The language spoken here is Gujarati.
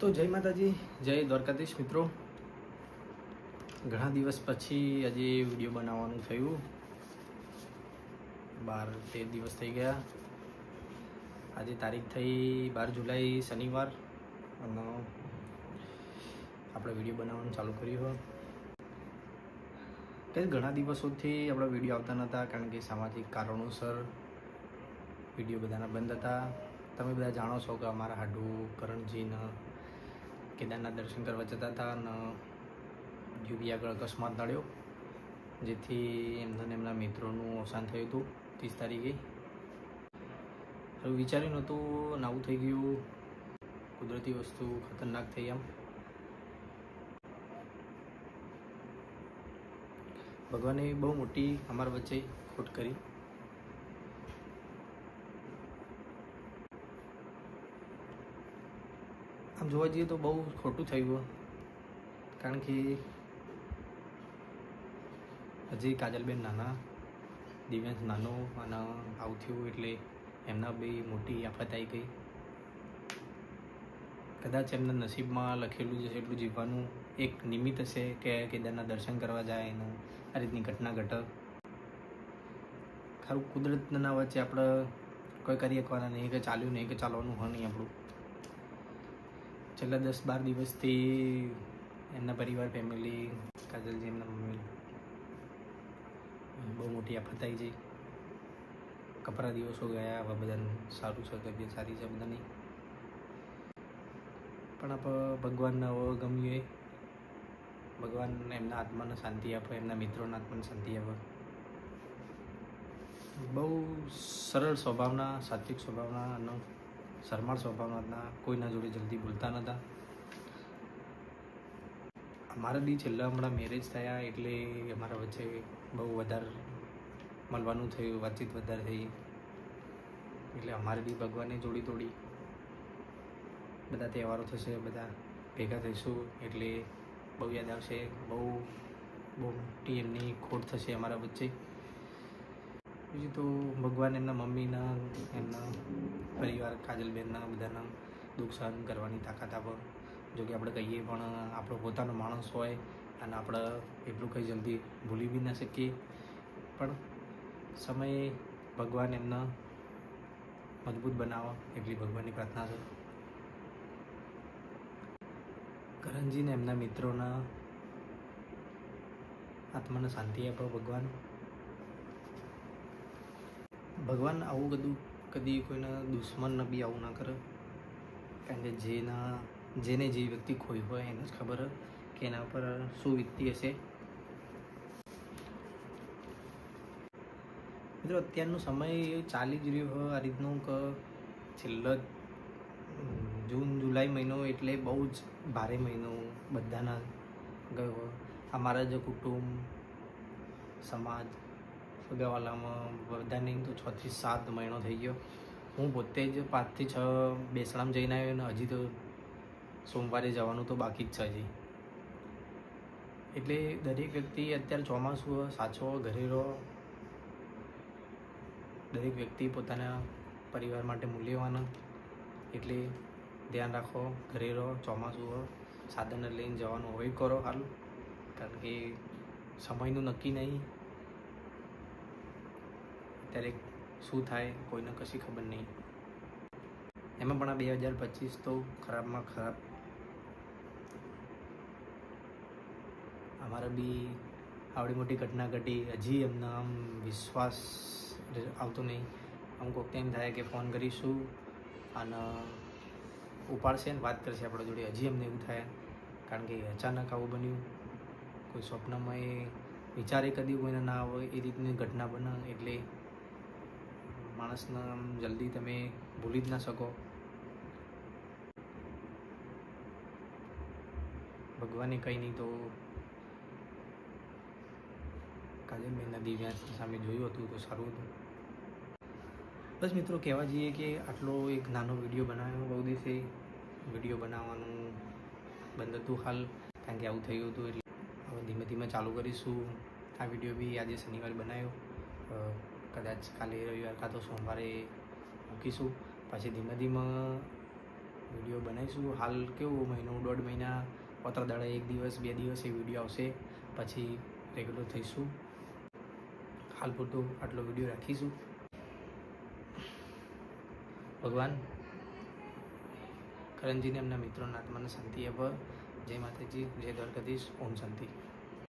તો જય માતાજી, જય દ્વારકાધીશ મિત્રો. ઘણા દિવસ પછી આજે વિડીયો બનાવવાનું થયું. 12-13 દિવસ થઈ ગયા. આજે તારીખ થઈ 12 જુલાઈ શનિવાર અને આપણે વિડીયો બનાવવાનું ચાલુ કર્યું. ઘણા દિવસોથી આપણા વિડીયો આવતા નહોતા કારણ કે સામાજિક કારણોસર વિડીયો બધાના બંધ હતા. તમે બધા જાણો છો કે અમારા હાડુ કરણજીના કેદારના દર્શન કરવા જતા હતા અને યુવી આગળ અકસ્માત નડ્યો, જેથી એમના મિત્રોનું અવસાન થયું હતું 30 તારીખે. હવે વિચાર્યું નહોતું આવું થઈ ગયું. કુદરતી વસ્તુ ખતરનાક થઈ. આમ ભગવાને બહુ મોટી અમારા વચ્ચે ખોટ કરી. આમ જોવા જઈએ તો બહુ ખોટું થયું, કારણ કે હજી કાજલબેન નાના, દિવ્યાંશ નાનો અને આવું થયું એટલે એમના બી મોટી આફત આવી ગઈ. કદાચ એમના નસીબમાં લખેલું છે એટલું જીવવાનું એક નિમિત્ત હશે કે કેદારના દર્શન કરવા જાય અને આ રીતની ઘટના ઘટે. ખરું કુદરતના વચ્ચે આપણે કોઈ કરી શકવાના નહીં, કે ચાલ્યું નહીં, કે ચાલવાનું હોય નહીં. આપણું છેલ્લા 10-12 દિવસથી એમના પરિવાર, ફેમિલી, કાજલજી એમના મમ્મી બહુ મોટી આફત આવી છે. કપરા દિવસો ગયા. હવે બધાને સારું છે, તબિયત સારી છે બધાની. પણ આપણે ભગવાનને હવે ગમ્યું, ભગવાન એમના આત્માને શાંતિ આપે, એમના મિત્રોના આત્માને શાંતિ આપે. બહુ સરળ સ્વભાવના, સાત્વિક સ્વભાવના અને શરમાળ સ્વભાવના, કોઈના જોડે જલ્દી બોલતા નહોતા. અમારા બી છેલ્લા હમણાં મેરેજ થયા એટલે અમારા વચ્ચે બહુ વધારે મળવાનું થયું, વાતચીત વધારે થઈ. એટલે અમારે બી ભગવાને જોડી તોડી. બધા તહેવારો થશે, બધા ભેગા થઈશું એટલે બહુ યાદ આવશે. બહુ મોટી એમની ખોટ થશે અમારા વચ્ચે. બીજું તો ભગવાન એમના મમ્મીના, એમના પરિવાર, કાજલબેનના બધાના દુઃખ સહન કરવાની તાકાત આપે. જો કે આપણે કહીએ પણ આપણો પોતાનો માણસ હોય અને આપણે એટલું કંઈ જલ્દી ભૂલી બી ના શકીએ. પણ સમયે ભગવાન એમના મજબૂત બનાવો એટલી ભગવાનની પ્રાર્થના છે. કરણજીને એમના મિત્રોના આત્માને શાંતિ આપો ભગવાન. ભગવાન આવું બધું કદી કોઈના દુશ્મનને બી આવું ના કરે, કારણ કે જેને જે વ્યક્તિ ખોઈ હોય એને જ ખબર કે એના પર શું વીતતી હશે. મિત્રો, અત્યારનો સમય ચાલી જ રહ્યો હોય આ રીતનું કે છેલ્લો જૂન જુલાઈ મહિનો એટલે બહુ જ ભારે મહિનો બધાના ગયો. અમારા જ કુટુંબ, સમાજ, સગાવાલામાં બધાને તો 6 થી 7 મહિનો થઈ ગયો. હું પોતે જ 5 થી 6 બેસણામ જઈને આવ્યો ને હજી તો સોમવારે જવાનું તો બાકી જ છે હજી. એટલે દરેક વ્યક્તિ અત્યારે ચોમાસું સાચવો, ઘરે રહો. દરેક વ્યક્તિ પોતાના પરિવાર માટે મૂલ્યવાન, એટલે ધ્યાન રાખો, ઘરે રહો. ચોમાસું સાધનને લઈને જવાનું અવોઇડ કરો હાલ, કારણ કે સમયનું નક્કી નહીં. અત્યારે શું થાય કોઈને કશી ખબર નહીં. એમાં પણ આ 2025 તો ખરાબમાં ખરાબ. અમારે બી આવડી મોટી ઘટના ઘટી, હજી એમનો આમ વિશ્વાસ આવતો નહીં. અમુક વખતે એમ થાય કે ફોન કરીશું અને ઉપાડશે ને વાત કરશે આપણા જોડે. હજી એમને એવું થાય, કારણ કે અચાનક આવું બન્યું. કોઈ સ્વપ્નમાં એ વિચારે કદી કોઈને ના આવે એ રીતની ઘટના બને એટલે માણસને આમ જલ્દી તમે ભૂલી જ ના શકો. ભગવાને કંઈ નહીં તો કાજલબેનના દિવ્યાંશ સામે જોયું હતું તો સારું હતું. બસ મિત્રો, કહેવા જઈએ કે આટલો એક નાનો વિડીયો બનાવ્યો. બહુ દિવસે વિડીયો બનાવવાનું બંધ હતું હાલ, કારણ કે આવું થયું હતું. એટલે હવે ધીમે ધીમે ચાલુ કરીશું. આ વિડીયો બી આજે શનિવારે બનાવ્યો, કદાચ કાલે રવિવાર કાં તો સોમવારે મૂકીશું. પછી ધીમે ધીમે વિડીયો બનાવીશું. હાલ કેવું મહિનો 1.5 મહિના 15 દાડા 1 દિવસ 2 દિવસ એ વિડીયો આવશે, પછી રેગ્યુલર થઈશું. હાલ પૂરતું આટલો વિડીયો રાખીશું. ભગવાન કરણજીને એમના મિત્રોના આત્માને શાંતિ આપે. જય માતાજી, જય દ્વારકાધીશ, ઓમ શાંતિ.